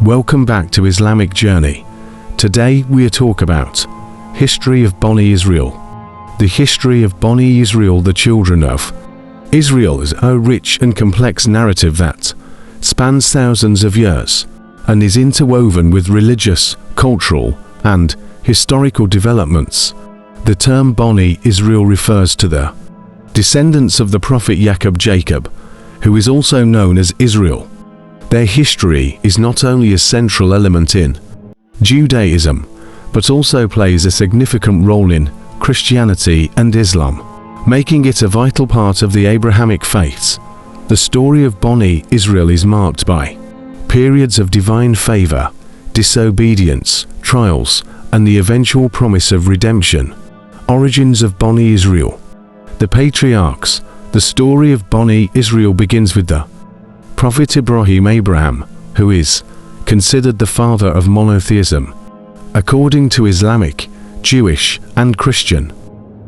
Welcome back to Islamic Journey. Today we talk about History of Bani Israel. The history of Bani Israel, the children of Israel, is a rich and complex narrative that spans thousands of years and is interwoven with religious, cultural, and historical developments. The term Bani Israel refers to the descendants of the prophet Yaqub, who is also known as Israel. Their history is not only a central element in Judaism, but also plays a significant role in Christianity and Islam, making it a vital part of the Abrahamic faiths. The story of Bani Israel is marked by periods of divine favor, disobedience, trials, and the eventual promise of redemption. Origins of Bani Israel. The patriarchs. The story of Bani Israel begins with the Prophet Abraham, who is considered the father of monotheism. According to Islamic, Jewish, and Christian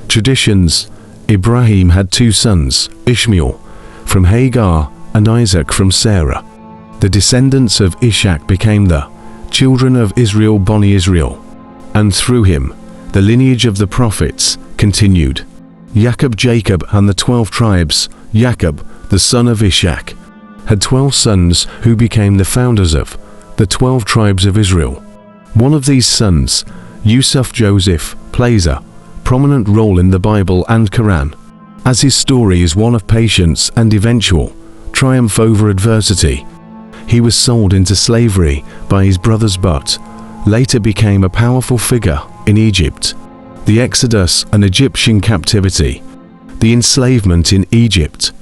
traditions, Ibrahim had two sons, Ishmael from Hagar and Isaac from Sarah. The descendants of Ishaq became the children of Israel, Bani Israel, and through him, the lineage of the prophets continued. Jacob and the 12 tribes. Yaqub, the son of Ishaq, had 12 sons who became the founders of the 12 tribes of Israel. One of these sons, Joseph, plays a prominent role in the Bible and Quran, as his story is one of patience and eventual triumph over adversity. He was sold into slavery by his brothers but later became a powerful figure in Egypt. The Exodus and Egyptian captivity. The enslavement in Egypt.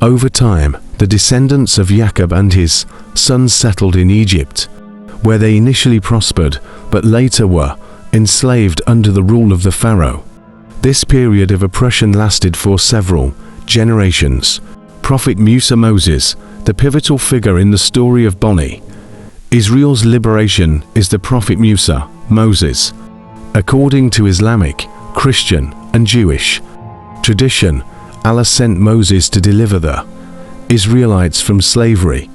Over time, the descendants of Yaqub and his sons settled in Egypt, where they initially prospered but later were enslaved under the rule of the Pharaoh. This period of oppression lasted for several generations. Prophet Moses, the pivotal figure in the story of Bani Israel's liberation, is the Prophet Moses. According to Islamic, Christian, and Jewish tradition, Allah sent Moses to deliver the Israelites from slavery.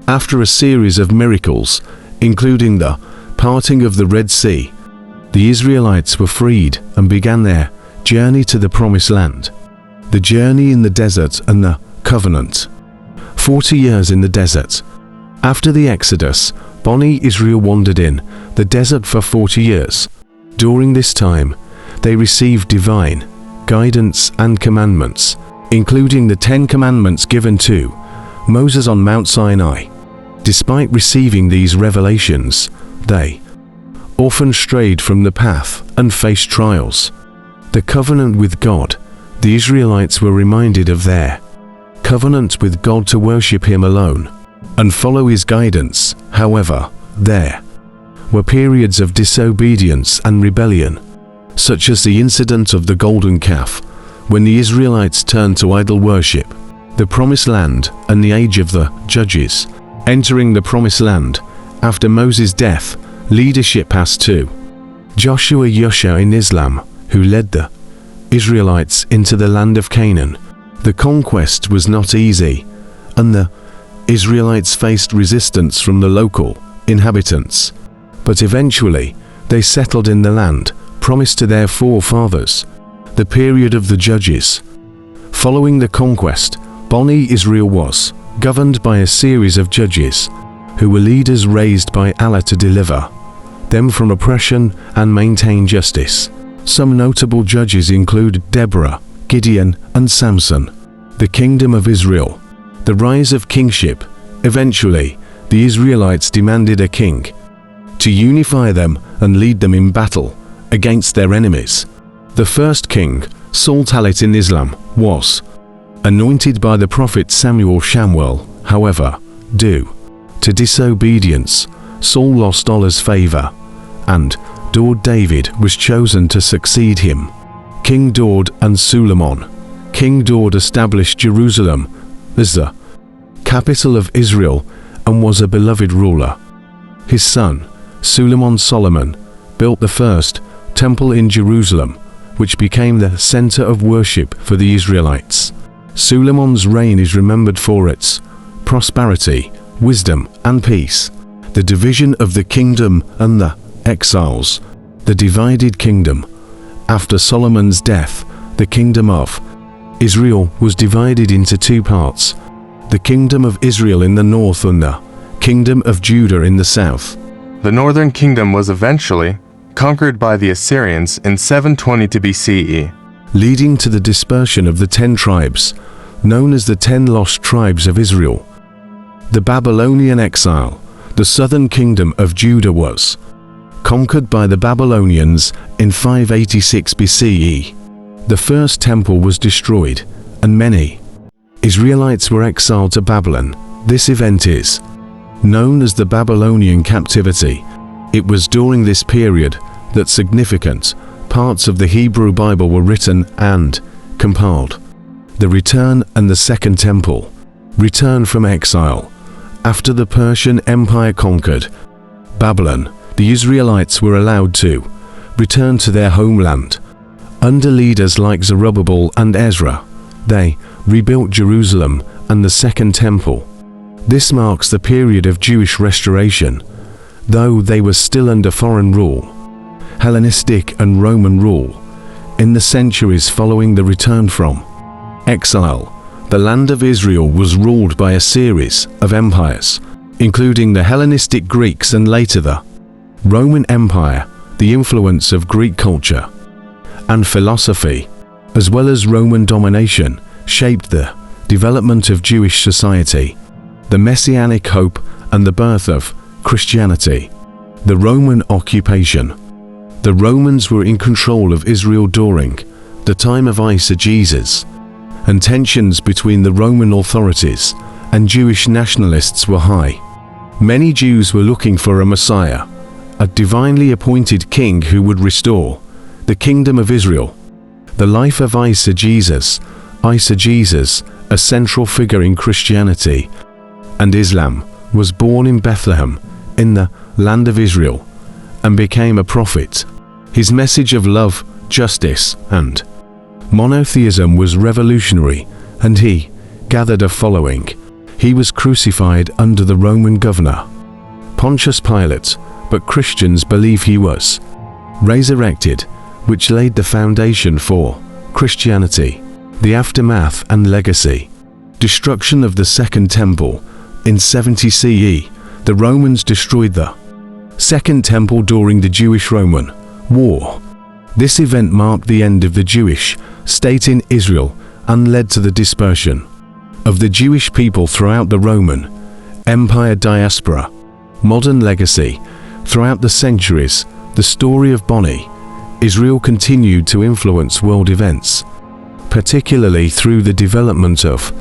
After a series of miracles, including the parting of the Red Sea, the Israelites were freed and began their journey to the Promised Land. The journey in the desert and the covenant. 40 years in the desert. After the Exodus, Bani Israel wandered in the desert for 40 years. During this time, they received divine guidance and commandments, including the 10 commandments given to Moses on Mount Sinai. Despite receiving these revelations, they often strayed from the path and faced trials. The covenant with God. The Israelites were reminded of their covenant with God to worship Him alone and follow His guidance. However, there were periods of disobedience and rebellion, such as the incident of the golden calf, when the Israelites turned to idol worship. The Promised Land and the Age of the Judges. Entering the Promised Land. After Moses' death, leadership passed to Joshua in Islam, who led the Israelites into the land of Canaan. The conquest was not easy, and the Israelites faced resistance from the local inhabitants. But eventually, they settled in the land promised to their forefathers. The period of the Judges. Following the conquest, Bani Israel was governed by a series of judges, who were leaders raised by Allah to deliver them from oppression and maintain justice. Some notable judges include Deborah, Gideon, and Samson. The Kingdom of Israel. The Rise of Kingship. Eventually, the Israelites demanded a king to unify them and lead them in battle against their enemies. The first king, Saul in Islam, was anointed by the prophet Samuel. However, due to disobedience, Saul lost Allah's favor, and David was chosen to succeed him. King Daud and Suleiman. King Daud established Jerusalem as the capital of Israel and was a beloved ruler. His son, Solomon, built the first temple in Jerusalem, which became the center of worship for the Israelites. Suleiman's reign is remembered for its prosperity, wisdom, and peace. the division of the kingdom and the exiles, the divided kingdom. After Solomon's death, the kingdom of Israel was divided into two parts, the kingdom of Israel in the north and the kingdom of Judah in the south. The northern kingdom was eventually conquered by the Assyrians in 722 BCE, leading to the dispersion of the 10 tribes, known as the 10 lost tribes of Israel. The Babylonian exile, the southern kingdom of Judah was conquered by the Babylonians in 586 BCE. The first temple was destroyed, and many Israelites were exiled to Babylon. This event is known as the Babylonian captivity. It was during this period that significant parts of the Hebrew Bible were written and compiled. The return and the Second Temple. Return from exile. After the Persian Empire conquered Babylon, the Israelites were allowed to return to their homeland. Under leaders like Zerubbabel and Ezra, they rebuilt Jerusalem and the Second Temple. This marks the period of Jewish restoration, though they were still under foreign rule, Hellenistic and Roman rule. In the centuries following the return from exile, the land of Israel was ruled by a series of empires, including the Hellenistic Greeks and later the Roman Empire. The influence of Greek culture and philosophy, as well as Roman domination, shaped the development of Jewish society, the Messianic hope, and the birth of Christianity. The Roman occupation. The Romans were in control of Israel during the time of Jesus, and tensions between the Roman authorities and Jewish nationalists were high. Many Jews were looking for a Messiah, a divinely appointed king who would restore the kingdom of Israel. The life of Jesus, a central figure in Christianity and Islam, was born in Bethlehem, in the land of Israel, and became a prophet. His message of love, justice, and monotheism was revolutionary, and he gathered a following. He was crucified under the Roman governor Pontius Pilate, but Christians believe he was resurrected, which laid the foundation for Christianity. The aftermath and legacy. Destruction of the Second Temple. In 70 CE, the Romans destroyed the Second Temple during the Jewish-Roman War. This event marked the end of the Jewish state in Israel and led to the dispersion of the Jewish people throughout the Roman Empire. Diaspora. Modern legacy. Throughout the centuries, the story of Bani Israel continued to influence world events, particularly through the development of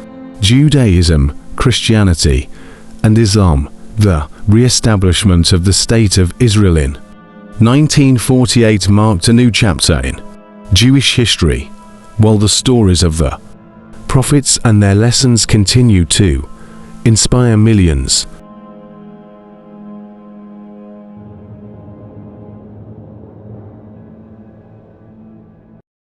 Judaism, Christianity, and Islam. The re-establishment of the State of Israel in 1948 marked a new chapter in Jewish history, while the stories of the prophets and their lessons continue to inspire millions.